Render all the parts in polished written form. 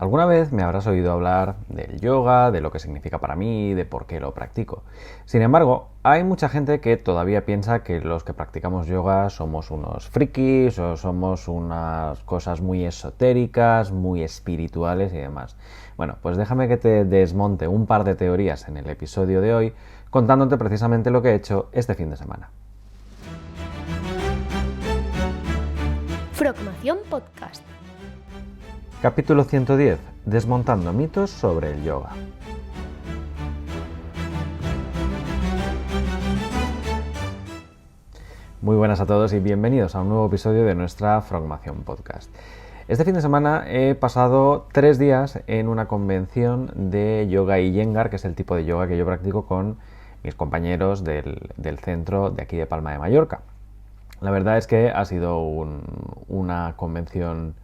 Alguna vez me habrás oído hablar del yoga, de lo que significa para mí, de por qué lo practico. Sin embargo, hay mucha gente que todavía piensa que los que practicamos yoga somos unos frikis o somos unas cosas muy esotéricas, muy espirituales y demás. Bueno, pues déjame que te desmonte un par de teorías en el episodio de hoy, contándote precisamente lo que he hecho este fin de semana. Frogmación Podcast. Capítulo 110. Desmontando mitos sobre el yoga. Muy buenas a todos y bienvenidos a un nuevo episodio de nuestra Frogmación Podcast. Este fin de semana he pasado 3 días en una convención de yoga Iyengar, que es el tipo de yoga que yo practico con mis compañeros del centro de aquí de Palma de Mallorca. La verdad es que ha sido una convención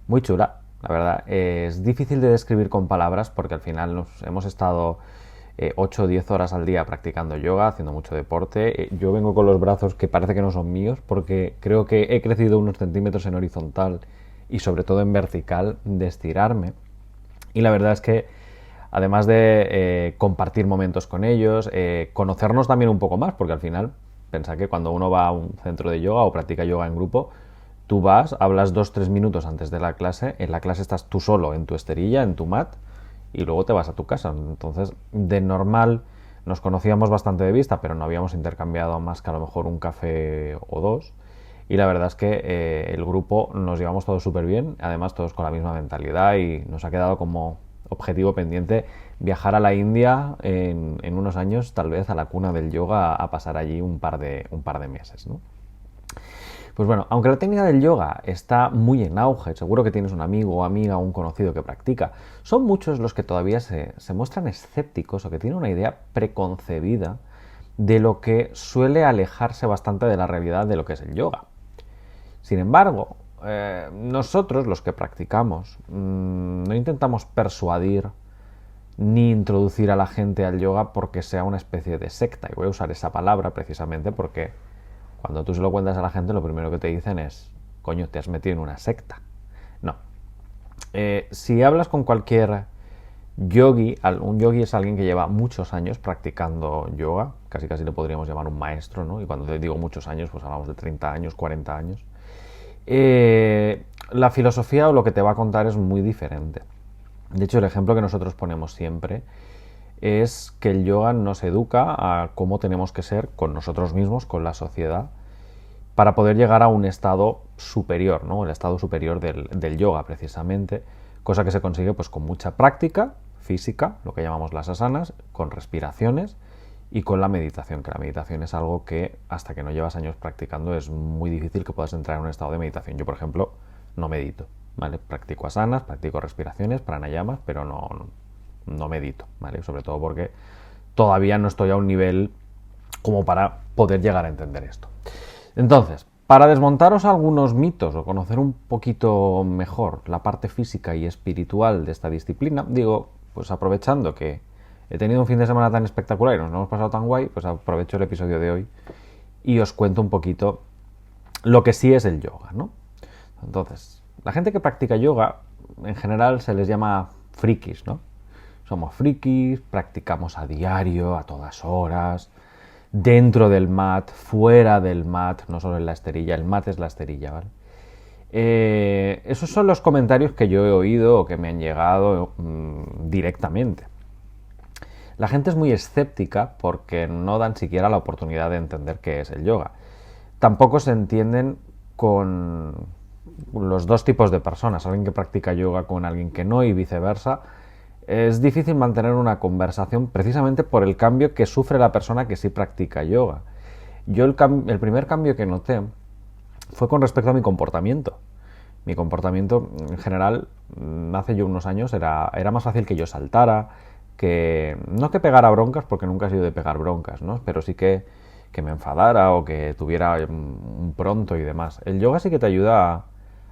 muy chula. La verdad, es difícil de describir con palabras porque al final nos hemos estado 8 o 10 horas al día practicando yoga, haciendo mucho deporte. Yo vengo con los brazos que parece que no son míos porque creo que he crecido unos centímetros en horizontal y sobre todo en vertical de estirarme. Y la verdad es que además de compartir momentos con ellos, conocernos también un poco más, porque al final, pensad que cuando uno va a un centro de yoga o practica yoga en grupo, tú vas, hablas 2-3 minutos antes de la clase, en la clase estás tú solo en tu esterilla, en tu mat, y luego te vas a tu casa. Entonces, de normal nos conocíamos bastante de vista, pero no habíamos intercambiado más que a lo mejor un café o dos. Y la verdad es que el grupo nos llevamos todos súper bien, además todos con la misma mentalidad, y nos ha quedado como objetivo pendiente viajar a la India en unos años, tal vez a la cuna del yoga, a pasar allí un par de meses, ¿no? Pues bueno, aunque la técnica del yoga está muy en auge, seguro que tienes un amigo o amiga o un conocido que practica, son muchos los que todavía se muestran escépticos o que tienen una idea preconcebida de lo que suele alejarse bastante de la realidad de lo que es el yoga. Sin embargo, nosotros, los que practicamos, no intentamos persuadir ni introducir a la gente al yoga porque sea una especie de secta. Y voy a usar esa palabra precisamente porque cuando tú se lo cuentas a la gente, lo primero que te dicen es: coño, te has metido en una secta. No. Si hablas con cualquier yogi, un yogi es alguien que lleva muchos años practicando yoga, casi le podríamos llamar un maestro, ¿no? Y cuando te digo muchos años, pues hablamos de 30 años, 40 años. La filosofía o lo que te va a contar es muy diferente. De hecho, el ejemplo que nosotros ponemos siempre es que el yoga nos educa a cómo tenemos que ser con nosotros mismos, con la sociedad, para poder llegar a un estado superior, ¿no? El estado superior del yoga, precisamente, cosa que se consigue pues con mucha práctica física, lo que llamamos las asanas, con respiraciones y con la meditación, que la meditación es algo que hasta que no llevas años practicando es muy difícil que puedas entrar en un estado de meditación. Yo, por ejemplo, no medito, ¿vale? Practico asanas, practico respiraciones, pranayamas, pero no medito, ¿vale? Sobre todo porque todavía no estoy a un nivel como para poder llegar a entender esto. Entonces, para desmontaros algunos mitos o conocer un poquito mejor la parte física y espiritual de esta disciplina, digo, pues aprovechando que he tenido un fin de semana tan espectacular y nos lo hemos pasado tan guay, pues aprovecho el episodio de hoy y os cuento un poquito lo que sí es el yoga, ¿no? Entonces, la gente que practica yoga, en general se les llama frikis, ¿no? Somos frikis, practicamos a diario, a todas horas, dentro del mat, fuera del mat, no solo en la esterilla, el mat es la esterilla, ¿vale? Esos son los comentarios que yo he oído o que me han llegado directamente. La gente es muy escéptica porque no dan siquiera la oportunidad de entender qué es el yoga. Tampoco se entienden con los dos tipos de personas, alguien que practica yoga con alguien que no y viceversa. Es difícil mantener una conversación precisamente por el cambio que sufre la persona que sí practica yoga. Yo el primer cambio que noté fue con respecto a mi comportamiento. Mi comportamiento en general, hace yo unos años, era más fácil que yo saltara, no que pegara broncas, porque nunca he sido de pegar broncas, ¿no? Pero sí que me enfadara o que tuviera un pronto y demás. El yoga sí que te ayuda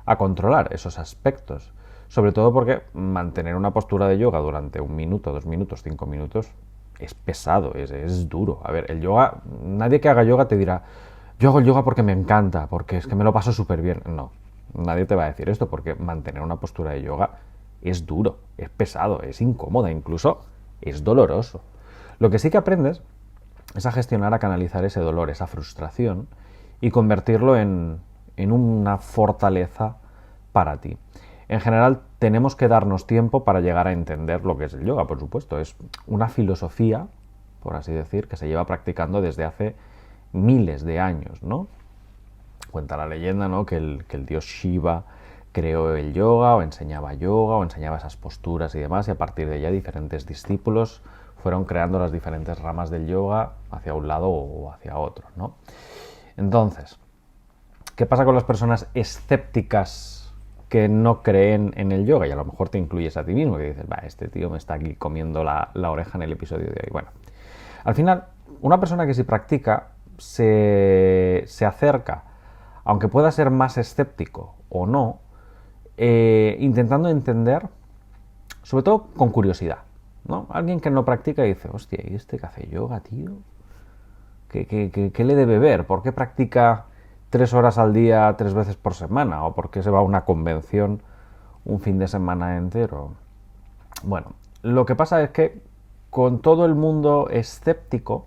a controlar esos aspectos. Sobre todo porque mantener una postura de yoga durante 1 minuto, 2 minutos, 5 minutos es pesado, es duro. A ver, el yoga, nadie que haga yoga te dirá: yo hago el yoga porque me encanta, porque es que me lo paso súper bien. No, nadie te va a decir esto porque mantener una postura de yoga es duro, es pesado, es incómodo, incluso es doloroso. Lo que sí que aprendes es a gestionar, a canalizar ese dolor, esa frustración y convertirlo en una fortaleza para ti. En general, tenemos que darnos tiempo para llegar a entender lo que es el yoga, por supuesto. Es una filosofía, por así decir, que se lleva practicando desde hace miles de años, ¿no? Cuenta la leyenda, ¿no?, que el dios Shiva creó el yoga o enseñaba esas posturas y demás, y a partir de ella diferentes discípulos fueron creando las diferentes ramas del yoga hacia un lado o hacia otro, ¿no? Entonces, ¿qué pasa con las personas escépticas que no creen en el yoga? Y a lo mejor te incluyes a ti mismo, que dices, este tío me está aquí comiendo la oreja en el episodio de hoy. Bueno, al final, una persona que sí practica se acerca, aunque pueda ser más escéptico o no, intentando entender, sobre todo con curiosidad, ¿no? Alguien que no practica y dice, hostia, ¿y este que hace yoga, tío? ¿Qué le debe ver? ¿Por qué practica 3 horas al día, 3 veces por semana? ¿O por qué se va a una convención un fin de semana entero? Bueno, lo que pasa es que con todo el mundo escéptico,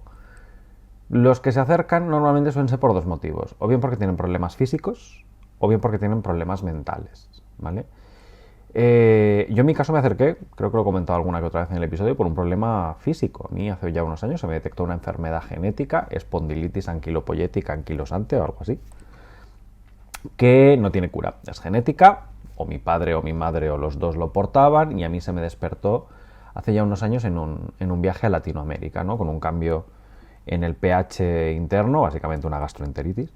los que se acercan normalmente suelen ser por dos motivos. O bien porque tienen problemas físicos, o bien porque tienen problemas mentales, ¿vale? Yo en mi caso me acerqué, creo que lo he comentado alguna que otra vez en el episodio, por un problema físico. A mí hace ya unos años se me detectó una enfermedad genética, espondilitis anquilopoyética anquilosante o algo así, que no tiene cura. Es genética, o mi padre o mi madre o los dos lo portaban, y a mí se me despertó hace ya unos años en un viaje a Latinoamérica, ¿no? Con un cambio en el pH interno, básicamente una gastroenteritis.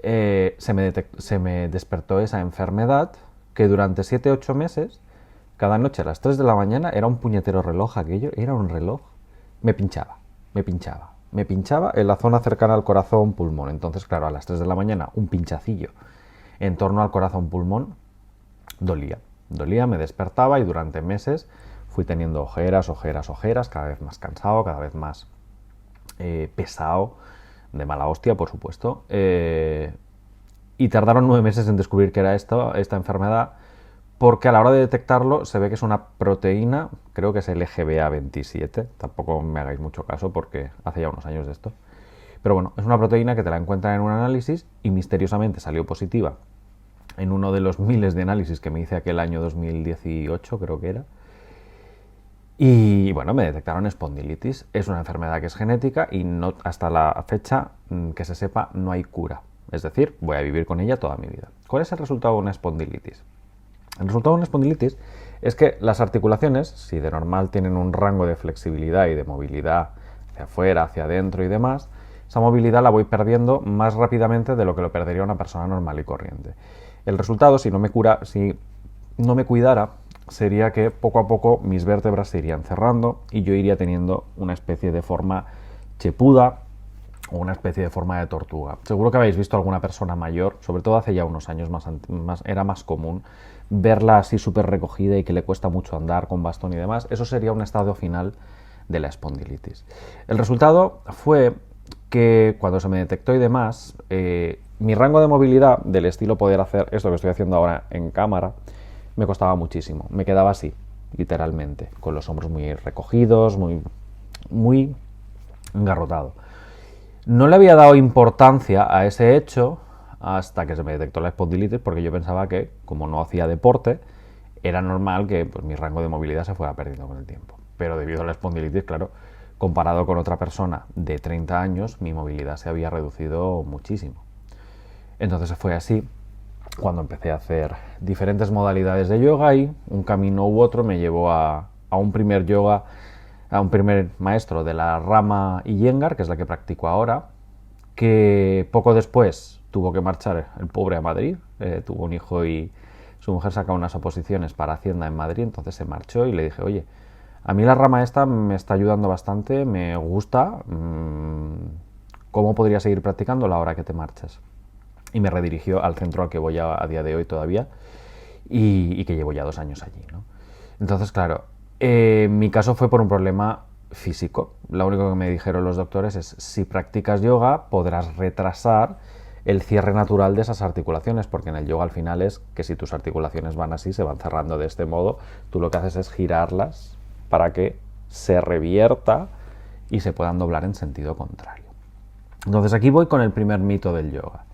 Se me despertó esa enfermedad que durante 7-8 meses, cada noche a las 3 de la mañana, era un puñetero reloj aquello, era un reloj, me pinchaba en la zona cercana al corazón pulmón. Entonces, claro, a las 3 de la mañana un pinchacillo en torno al corazón pulmón dolía, me despertaba y durante meses fui teniendo ojeras, cada vez más cansado, cada vez más pesado, de mala hostia, por supuesto, y tardaron 9 meses en descubrir que era esta enfermedad, porque a la hora de detectarlo se ve que es una proteína, creo que es el EGBA27, tampoco me hagáis mucho caso porque hace ya unos años de esto, pero bueno, es una proteína que te la encuentran en un análisis y misteriosamente salió positiva en uno de los miles de análisis que me hice aquel año 2018, creo que era. Y bueno, me detectaron espondilitis. Es una enfermedad que es genética y no, hasta la fecha que se sepa, no hay cura. Es decir, voy a vivir con ella toda mi vida. ¿Cuál es el resultado de una espondilitis? El resultado de una espondilitis es que las articulaciones, si de normal tienen un rango de flexibilidad y de movilidad hacia afuera, hacia adentro y demás, esa movilidad la voy perdiendo más rápidamente de lo que lo perdería una persona normal y corriente. El resultado, si no me cuidara, sería que poco a poco mis vértebras se irían cerrando y yo iría teniendo una especie de forma chepuda o una especie de forma de tortuga. Seguro que habéis visto a alguna persona mayor, sobre todo hace ya unos años era más común verla así súper recogida y que le cuesta mucho andar con bastón y demás. Eso sería un estado final de la espondilitis. El resultado fue que cuando se me detectó y demás, mi rango de movilidad del estilo poder hacer esto que estoy haciendo ahora en cámara me costaba muchísimo. Me quedaba así, literalmente, con los hombros muy recogidos, muy engarrotado. No le había dado importancia a ese hecho hasta que se me detectó la espondilitis, porque yo pensaba que, como no hacía deporte, era normal que pues, mi rango de movilidad se fuera perdiendo con el tiempo. Pero debido a la espondilitis, claro, comparado con otra persona de 30 años, mi movilidad se había reducido muchísimo. Entonces fue así cuando empecé a hacer diferentes modalidades de yoga y un camino u otro me llevó a un primer yoga, a un primer maestro de la rama Iyengar, que es la que practico ahora, que poco después tuvo que marchar el pobre a Madrid, tuvo un hijo y su mujer sacó unas oposiciones para Hacienda en Madrid, entonces se marchó y le dije, oye, a mí la rama esta me está ayudando bastante, me gusta, ¿cómo podría seguir practicándola ahora que te marchas? Y me redirigió al centro al que voy a día de hoy todavía y que llevo ya 2 años allí, ¿no? Entonces, claro, mi caso fue por un problema físico. Lo único que me dijeron los doctores es, si practicas yoga podrás retrasar el cierre natural de esas articulaciones, porque en el yoga al final es que si tus articulaciones van así, se van cerrando de este modo, tú lo que haces es girarlas para que se revierta y se puedan doblar en sentido contrario. Entonces aquí voy con el primer mito del yoga.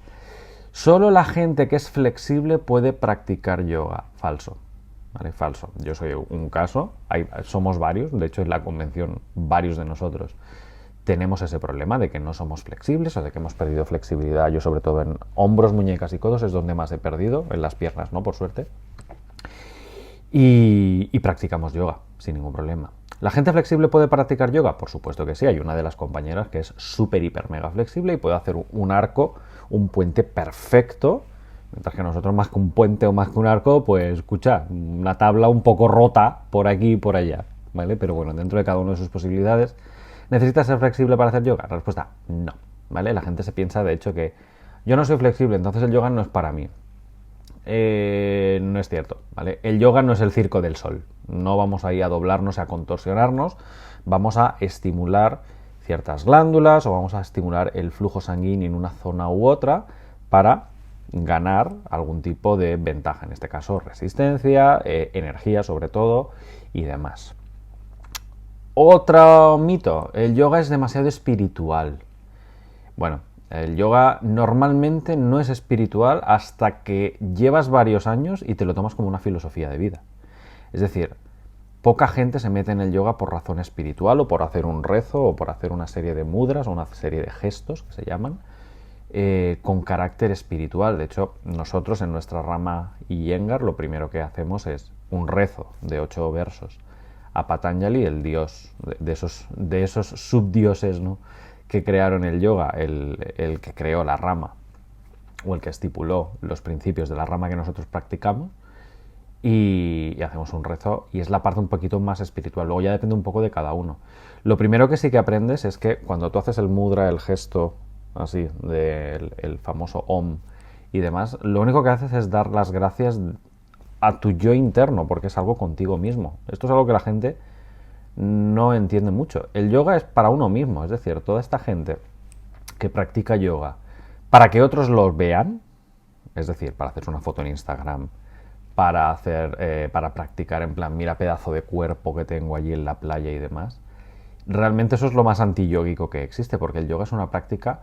Solo la gente que es flexible puede practicar yoga. Falso. ¿Vale? Falso. Yo soy un caso, somos varios, de hecho en la convención varios de nosotros tenemos ese problema de que no somos flexibles o de que hemos perdido flexibilidad. Yo sobre todo en hombros, muñecas y codos es donde más he perdido, en las piernas no, por suerte. Y practicamos yoga sin ningún problema. ¿La gente flexible puede practicar yoga? Por supuesto que sí. Hay una de las compañeras que es súper, hiper, mega flexible y puede hacer un arco, un puente perfecto. Mientras que nosotros más que un puente o más que un arco, pues escucha, una tabla un poco rota por aquí y por allá, ¿vale? Pero bueno, dentro de cada una de sus posibilidades. ¿Necesitas ser flexible para hacer yoga? La respuesta, no, ¿vale? La gente se piensa, de hecho, que yo no soy flexible, entonces el yoga no es para mí. No es cierto, ¿vale? El yoga no es el circo del sol. No vamos ahí a doblarnos, a contorsionarnos. Vamos a estimular ciertas glándulas o vamos a estimular el flujo sanguíneo en una zona u otra para ganar algún tipo de ventaja, en este caso resistencia, energía sobre todo y demás. Otro mito, el yoga es demasiado espiritual. Bueno, el yoga normalmente no es espiritual hasta que llevas varios años y te lo tomas como una filosofía de vida. Es decir, poca gente se mete en el yoga por razón espiritual o por hacer un rezo o por hacer una serie de mudras o una serie de gestos que se llaman con carácter espiritual. De hecho, nosotros en nuestra rama Iyengar lo primero que hacemos es un rezo de 8 versos a Patanjali, el dios de esos subdioses, ¿no?, que crearon el yoga, el que creó la rama o el que estipuló los principios de la rama que nosotros practicamos, y hacemos un rezo, y es la parte un poquito más espiritual. Luego ya depende un poco de cada uno. Lo primero que sí que aprendes es que cuando tú haces el mudra, el gesto así del el famoso Om y demás, lo único que haces es dar las gracias a tu yo interno, porque es algo contigo mismo. Esto es algo que la gente no entiende mucho. El yoga es para uno mismo, es decir, toda esta gente que practica yoga para que otros los vean, es decir, para hacerse una foto en Instagram, para practicar en plan, mira pedazo de cuerpo que tengo allí en la playa y demás. Realmente eso es lo más antiyógico que existe, porque el yoga es una práctica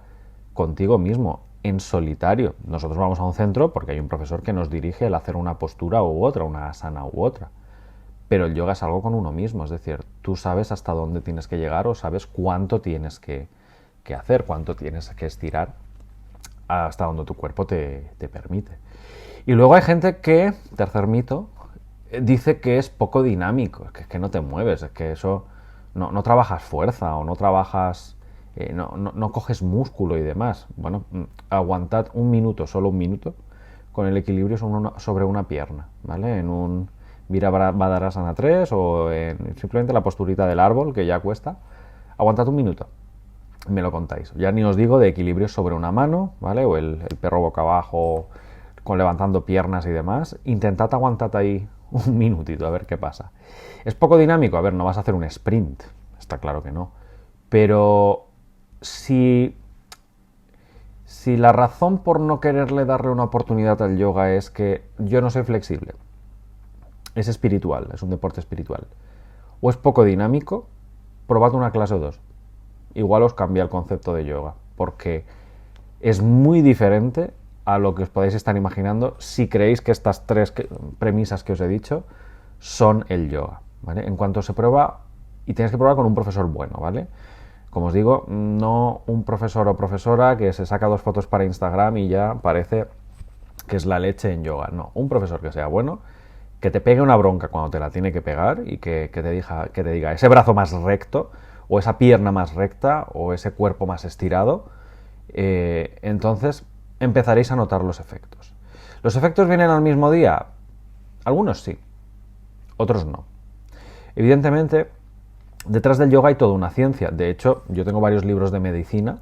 contigo mismo, en solitario. Nosotros vamos a un centro porque hay un profesor que nos dirige el hacer una postura u otra, una asana u otra. Pero el yoga es algo con uno mismo, es decir, tú sabes hasta dónde tienes que llegar o sabes cuánto tienes que hacer, cuánto tienes que estirar hasta donde tu cuerpo te permite. Y luego hay gente que, tercer mito, dice que es poco dinámico, es que no te mueves, es que eso no trabajas fuerza o no trabajas, no coges músculo y demás. Bueno, aguantad un minuto, solo un minuto, con el equilibrio sobre una pierna, ¿vale? En un Virabhadrasana 3 o en simplemente la posturita del árbol, que ya cuesta. Aguantad un minuto, me lo contáis. Ya ni os digo de equilibrio sobre una mano, ¿vale? O el perro boca abajo, con levantando piernas y demás. Intentad aguantad ahí un minutito, a ver qué pasa. ¿Es poco dinámico? A ver, no vas a hacer un sprint, está claro que no. Pero si la razón por no quererle darle una oportunidad al yoga es que yo no soy flexible, es espiritual, es un deporte espiritual, o es poco dinámico, probad una clase o dos. Igual os cambia el concepto de yoga, porque es muy diferente a lo que os podéis estar imaginando si creéis que estas tres premisas que os he dicho son el yoga, ¿vale? En cuanto se prueba, y tienes que probar con un profesor bueno, ¿vale? Como os digo, no un profesor o profesora que se saca 2 fotos para Instagram y ya parece que es la leche en yoga. No, un profesor que sea bueno, que te pegue una bronca cuando te la tiene que pegar y que te diga ese brazo más recto o esa pierna más recta o ese cuerpo más estirado, entonces empezaréis a notar los efectos. ¿Los efectos vienen al mismo día? Algunos sí, otros no. Evidentemente, detrás del yoga hay toda una ciencia. De hecho, yo tengo varios libros de medicina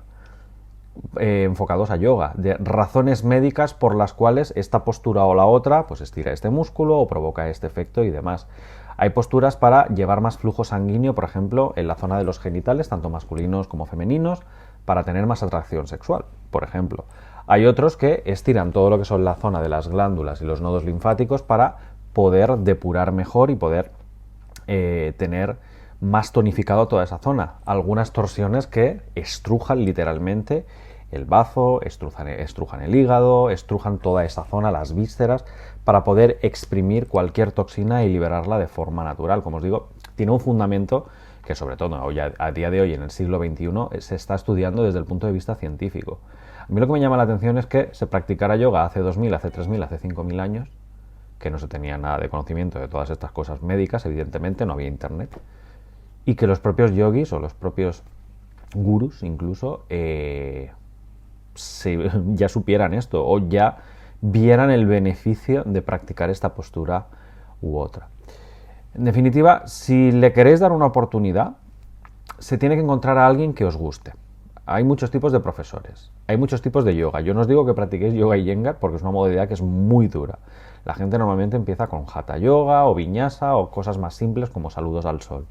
enfocados a yoga, de razones médicas por las cuales esta postura o la otra pues estira este músculo o provoca este efecto y demás. Hay posturas para llevar más flujo sanguíneo, por ejemplo, en la zona de los genitales, tanto masculinos como femeninos, para tener más atracción sexual, por ejemplo. Hay otros que estiran todo lo que son la zona de las glándulas y los nodos linfáticos para poder depurar mejor y poder tener más tonificado toda esa zona. Algunas torsiones que estrujan literalmente el bazo, estrujan el hígado, estrujan toda esa zona, las vísceras, para poder exprimir cualquier toxina y liberarla de forma natural. Como os digo, tiene un fundamento que sobre todo hoy, a día de hoy, en el siglo XXI, se está estudiando desde el punto de vista científico. A mí lo que me llama la atención es que se practicara yoga hace 2000, hace 3000, hace 5000 años, que no se tenía nada de conocimiento de todas estas cosas médicas, evidentemente, no había internet, y que los propios yogis o los propios gurús incluso ya supieran esto o ya vieran el beneficio de practicar esta postura u otra. En definitiva, si le queréis dar una oportunidad, se tiene que encontrar a alguien que os guste. Hay muchos tipos de profesores, hay muchos tipos de yoga. Yo no os digo que practiquéis yoga Iyengar porque es una modalidad que es muy dura. La gente normalmente empieza con hatha yoga o viñasa o cosas más simples como saludos al sol.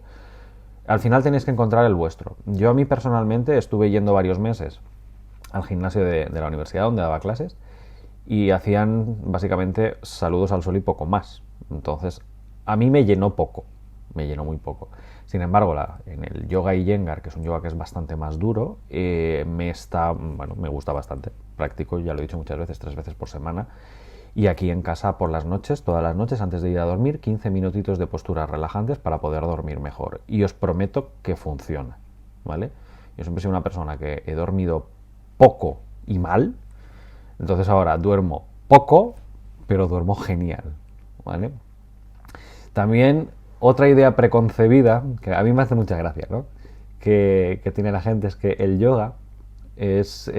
Al final tenéis que encontrar el vuestro. Yo a mí personalmente estuve yendo varios meses al gimnasio de la universidad donde daba clases y hacían básicamente saludos al sol y poco más. Entonces, a mí me llenó poco, me llenó muy poco. Sin embargo, en el yoga Iyengar, que es un yoga que es bastante más duro, me gusta bastante. Practico, ya lo he dicho muchas veces, 3 veces por semana. Y aquí en casa por las noches, todas las noches, antes de ir a dormir, 15 minutitos de posturas relajantes para poder dormir mejor. Y os prometo que funciona, ¿vale? Yo siempre he sido una persona que he dormido poco y mal, entonces ahora duermo poco, pero duermo genial, ¿vale? También otra idea preconcebida, que a mí me hace mucha gracia, ¿no? Que tiene la gente es que el yoga es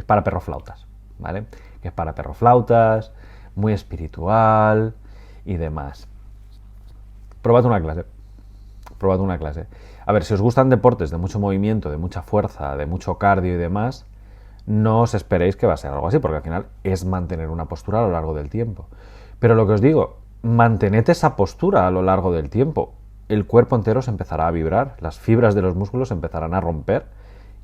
para perroflautas, ¿vale? Que es para perroflautas, muy espiritual y demás. Probad una clase. A ver, si os gustan deportes de mucho movimiento, de mucha fuerza, de mucho cardio y demás, no os esperéis que va a ser algo así, porque al final es mantener una postura a lo largo del tiempo. Pero lo que os digo, mantened esa postura a lo largo del tiempo. El cuerpo entero se empezará a vibrar, las fibras de los músculos se empezarán a romper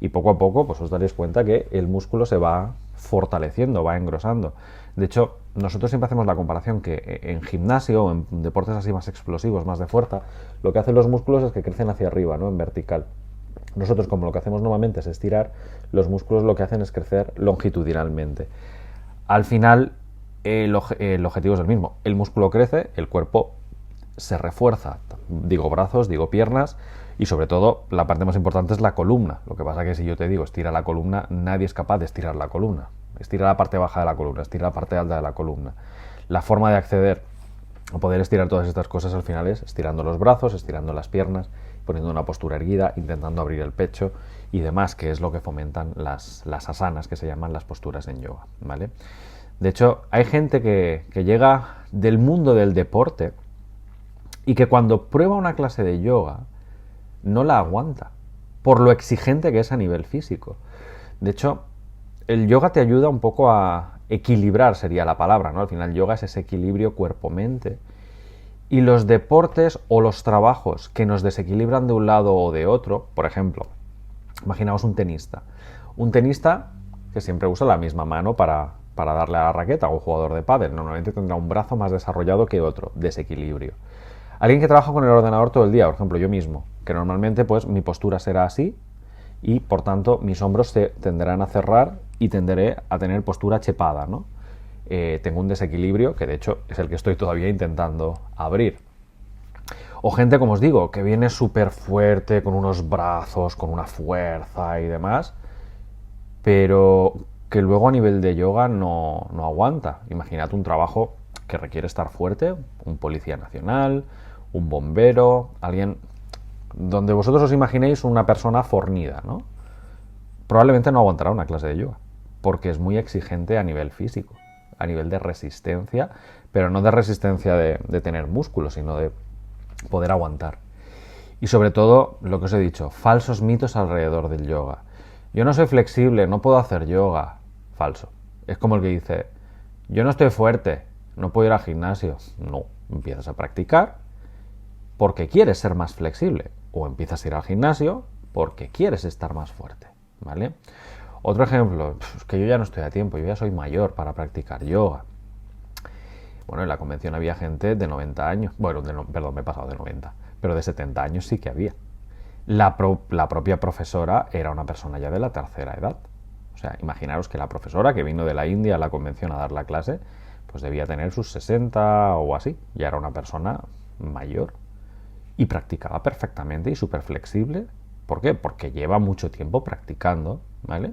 y poco a poco pues os daréis cuenta que el músculo se va fortaleciendo, va engrosando. De hecho, nosotros siempre hacemos la comparación que en gimnasio o en deportes así más explosivos, más de fuerza, lo que hacen los músculos es que crecen hacia arriba, ¿no? En vertical. Nosotros, como lo que hacemos normalmente es estirar, los músculos lo que hacen es crecer longitudinalmente. Al final, el objetivo es el mismo. El músculo crece, el cuerpo se refuerza. Digo brazos, digo piernas y sobre todo la parte más importante es la columna. Lo que pasa es que si yo te digo estira la columna, nadie es capaz de estirar la columna. Estira la parte baja de la columna, estira la parte alta de la columna. La forma de acceder a poder estirar todas estas cosas al final es estirando los brazos, estirando las piernas, poniendo una postura erguida, intentando abrir el pecho y demás, que es lo que fomentan las asanas, que se llaman las posturas en yoga, ¿vale? De hecho, hay gente que llega del mundo del deporte y que cuando prueba una clase de yoga no la aguanta, por lo exigente que es a nivel físico. De hecho, el yoga te ayuda un poco a equilibrar, sería la palabra, ¿no? Al final, yoga es ese equilibrio cuerpo-mente. Y los deportes o los trabajos que nos desequilibran de un lado o de otro, por ejemplo, imaginaos un tenista. Un tenista que siempre usa la misma mano para darle a la raqueta, o un jugador de pádel, normalmente tendrá un brazo más desarrollado que otro, desequilibrio. Alguien que trabaja con el ordenador todo el día, por ejemplo, yo mismo, que normalmente pues mi postura será así y por tanto mis hombros se tenderán a cerrar y tenderé a tener postura chepada, ¿no? Tengo un desequilibrio que de hecho es el que estoy todavía intentando abrir. O gente, como os digo, que viene súper fuerte, con unos brazos, con una fuerza y demás, pero que luego a nivel de yoga no aguanta. Imaginad un trabajo que requiere estar fuerte, un policía nacional, un bombero, alguien donde vosotros os imaginéis una persona fornida, ¿no? Probablemente no aguantará una clase de yoga, porque es muy exigente a nivel físico, a nivel de resistencia, pero no de resistencia de tener músculos, sino de poder aguantar. Y sobre todo, lo que os he dicho, falsos mitos alrededor del yoga. Yo no soy flexible, no puedo hacer yoga. Falso. Es como el que dice, yo no estoy fuerte, no puedo ir al gimnasio. No, empiezas a practicar porque quieres ser más flexible o empiezas a ir al gimnasio porque quieres estar más fuerte, ¿vale? Otro ejemplo, es que yo ya no estoy a tiempo, yo ya soy mayor para practicar yoga. Bueno, en la convención había gente de 90 años, bueno, perdón, me he pasado de 90, pero de 70 años sí que había. La propia profesora era una persona ya de la tercera edad. O sea, imaginaros que la profesora que vino de la India a la convención a dar la clase, pues debía tener sus 60 o así. Ya era una persona mayor y practicaba perfectamente y súper flexible. ¿Por qué? Porque lleva mucho tiempo practicando, ¿vale?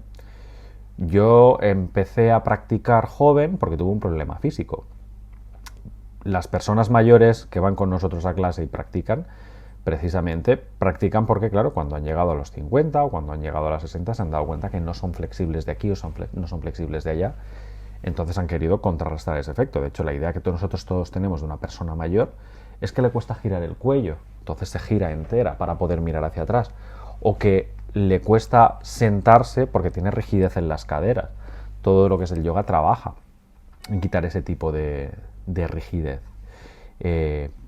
Yo empecé a practicar joven porque tuve un problema físico. Las personas mayores que van con nosotros a clase y practican, precisamente practican porque, claro, cuando han llegado a los 50 o cuando han llegado a los 60 se han dado cuenta que no son flexibles de aquí o no son flexibles de allá, entonces han querido contrarrestar ese efecto. De hecho, la idea que nosotros todos tenemos de una persona mayor es que le cuesta girar el cuello, entonces se gira entera para poder mirar hacia atrás, o que le cuesta sentarse porque tiene rigidez en las caderas. Todo lo que es el yoga trabaja en quitar ese tipo de rigidez.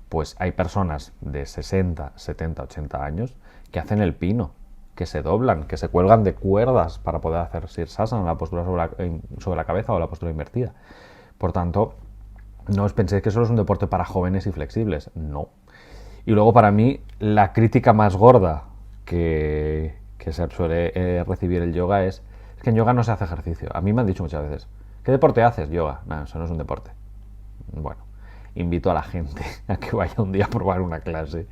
Pues hay personas de 60, 70, 80 años que hacen el pino, que se doblan, que se cuelgan de cuerdas para poder hacer sirsasana, la postura sobre la cabeza o la postura invertida. Por tanto, no os penséis que solo es un deporte para jóvenes y flexibles, no. Y luego, para mí, la crítica más gorda que se suele recibir el yoga es que en yoga no se hace ejercicio. A mí me han dicho muchas veces, ¿qué deporte haces? Yoga. No, eso no es un deporte. Bueno, invito a la gente a que vaya un día a probar una clase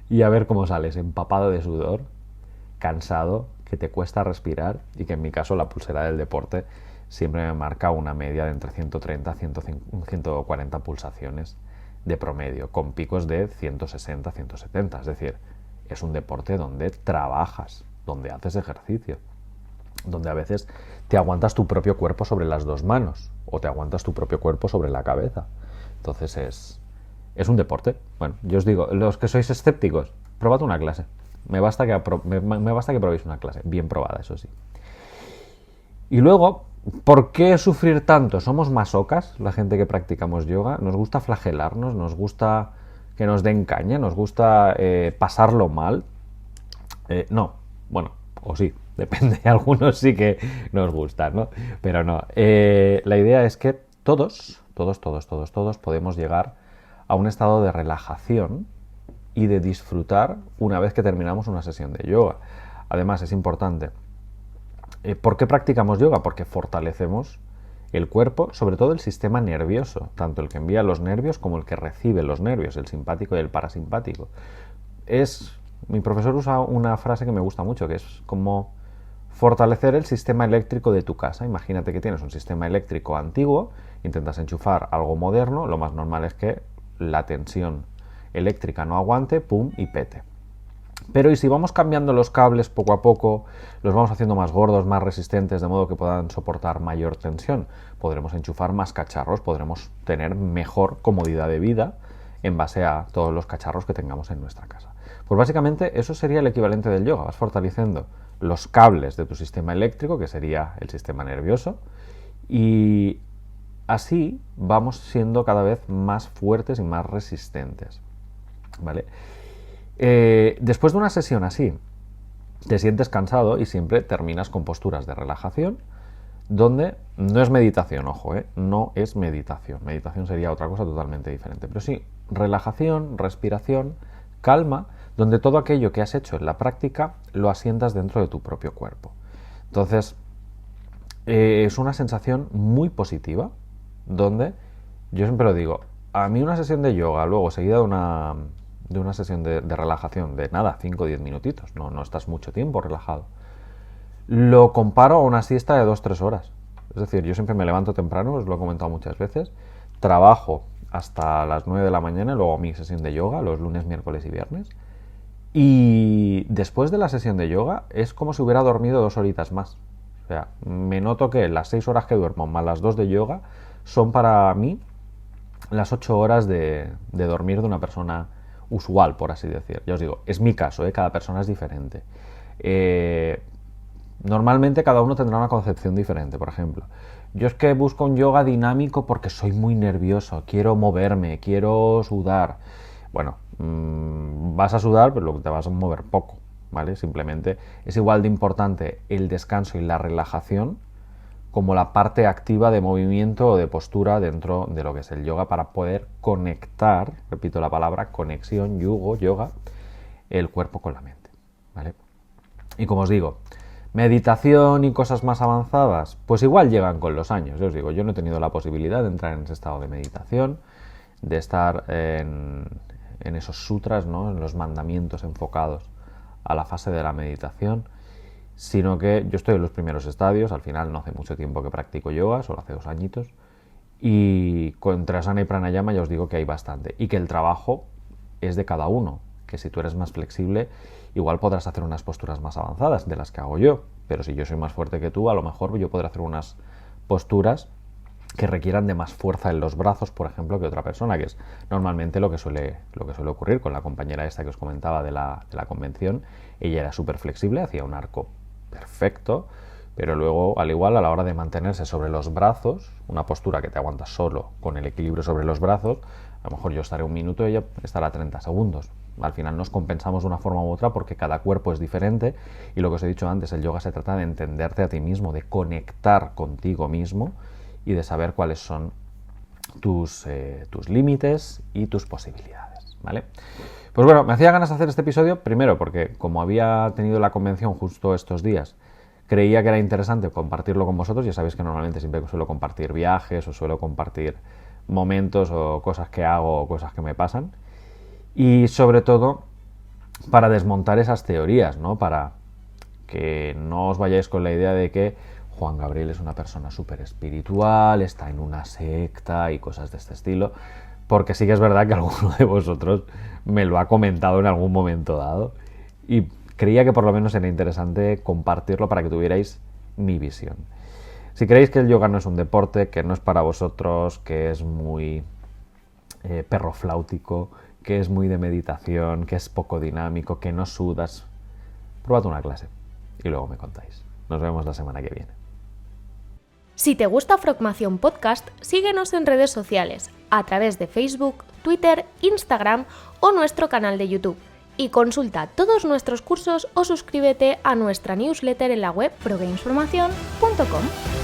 y a ver cómo sales, empapado de sudor, cansado, que te cuesta respirar y que en mi caso la pulsera del deporte siempre me marca una media de entre 130 y 140 pulsaciones de promedio, con picos de 160, 170. Es decir, es un deporte donde trabajas, donde haces ejercicio, donde a veces te aguantas tu propio cuerpo sobre las dos manos o te aguantas tu propio cuerpo sobre la cabeza. Entonces es un deporte. Bueno, yo os digo, los que sois escépticos, probad una clase. Me basta que probéis una clase, bien probada, eso sí. Y luego, ¿por qué sufrir tanto? ¿Somos masocas, la gente que practicamos yoga? ¿Nos gusta flagelarnos? ¿Nos gusta que nos den caña? ¿Nos gusta pasarlo mal? No, bueno, o sí, depende, algunos sí que nos gustan, ¿no? Pero no, la idea es que todos podemos llegar a un estado de relajación y de disfrutar una vez que terminamos una sesión de yoga. Además, es importante. ¿Por qué practicamos yoga? Porque fortalecemos el cuerpo, sobre todo el sistema nervioso, tanto el que envía los nervios como el que recibe los nervios, el simpático y el parasimpático. Mi profesor usa una frase que me gusta mucho, que es como fortalecer el sistema eléctrico de tu casa. Imagínate que tienes un sistema eléctrico antiguo, intentas enchufar algo moderno, lo más normal es que la tensión eléctrica no aguante, pum, y pete. Pero ¿y si vamos cambiando los cables poco a poco, los vamos haciendo más gordos, más resistentes, de modo que puedan soportar mayor tensión? Podremos enchufar más cacharros, podremos tener mejor comodidad de vida en base a todos los cacharros que tengamos en nuestra casa. Pues básicamente eso sería el equivalente del yoga. Vas fortaleciendo los cables de tu sistema eléctrico, que sería el sistema nervioso, y así vamos siendo cada vez más fuertes y más resistentes, ¿vale? Después de una sesión así, te sientes cansado y siempre terminas con posturas de relajación, donde no es meditación, ojo, no es meditación. Meditación sería otra cosa totalmente diferente. Pero sí, relajación, respiración, calma, donde todo aquello que has hecho en la práctica lo asientas dentro de tu propio cuerpo. Entonces, es una sensación muy positiva, donde yo siempre lo digo, a mí una sesión de yoga, luego seguida de una sesión de relajación de nada, 5 o 10 minutitos, no estás mucho tiempo relajado, lo comparo a una siesta de 2-3 horas. Es decir, yo siempre me levanto temprano, os lo he comentado muchas veces, trabajo hasta las 9 de la mañana, luego mi sesión de yoga, los lunes, miércoles y viernes, y después de la sesión de yoga es como si hubiera dormido 2 horitas más. O sea, me noto que las 6 horas que duermo más las 2 de yoga son para mí las 8 horas de dormir de una persona usual, por así decir. Ya os digo, es mi caso, cada persona es diferente. Normalmente cada uno tendrá una concepción diferente. Por ejemplo, yo es que busco un yoga dinámico porque soy muy nervioso, quiero moverme, quiero sudar. Bueno, vas a sudar, pero te vas a mover poco. ¿vale? Simplemente es igual de importante el descanso y la relajación como la parte activa de movimiento o de postura dentro de lo que es el yoga para poder conectar, repito la palabra, conexión, yoga, el cuerpo con la mente, ¿vale? Y como os digo, meditación y cosas más avanzadas, pues igual llegan con los años. Yo os digo, yo no he tenido la posibilidad de entrar en ese estado de meditación, de estar en esos sutras, ¿no? En los mandamientos enfocados a la fase de la meditación, sino que yo estoy en los primeros estadios. Al final no hace mucho tiempo que practico yoga, solo hace 2 añitos, y con Asana y Pranayama ya os digo que hay bastante, y que el trabajo es de cada uno, que si tú eres más flexible igual podrás hacer unas posturas más avanzadas de las que hago yo, pero si yo soy más fuerte que tú, a lo mejor yo podré hacer unas posturas que requieran de más fuerza en los brazos, por ejemplo, que otra persona, que es normalmente lo que suele ocurrir con la compañera esta que os comentaba de la convención. Ella era súper flexible, hacía un arco perfecto, pero luego, al igual, a la hora de mantenerse sobre los brazos, una postura que te aguantas solo con el equilibrio sobre los brazos, a lo mejor yo estaré 1 minuto y ella estará 30 segundos. Al final nos compensamos de una forma u otra porque cada cuerpo es diferente, y lo que os he dicho antes, el yoga se trata de entenderte a ti mismo, de conectar contigo mismo y de saber cuáles son tus límites y tus posibilidades, ¿vale? Pues bueno, me hacía ganas de hacer este episodio, primero porque como había tenido la convención justo estos días, creía que era interesante compartirlo con vosotros. Ya sabéis que normalmente siempre suelo compartir viajes o suelo compartir momentos o cosas que hago o cosas que me pasan. Y sobre todo para desmontar esas teorías, ¿no? Para que no os vayáis con la idea de que Juan Gabriel es una persona súper espiritual, está en una secta y cosas de este estilo, porque sí que es verdad que alguno de vosotros me lo ha comentado en algún momento dado y creía que por lo menos era interesante compartirlo para que tuvierais mi visión. Si creéis que el yoga no es un deporte, que no es para vosotros, que es muy perrofláutico, que es muy de meditación, que es poco dinámico, que no sudas, probad una clase y luego me contáis. Nos vemos la semana que viene. Si te gusta Frogmación Podcast, síguenos en redes sociales, a través de Facebook, Twitter, Instagram o nuestro canal de YouTube. Y consulta todos nuestros cursos o suscríbete a nuestra newsletter en la web frogamesformacion.com.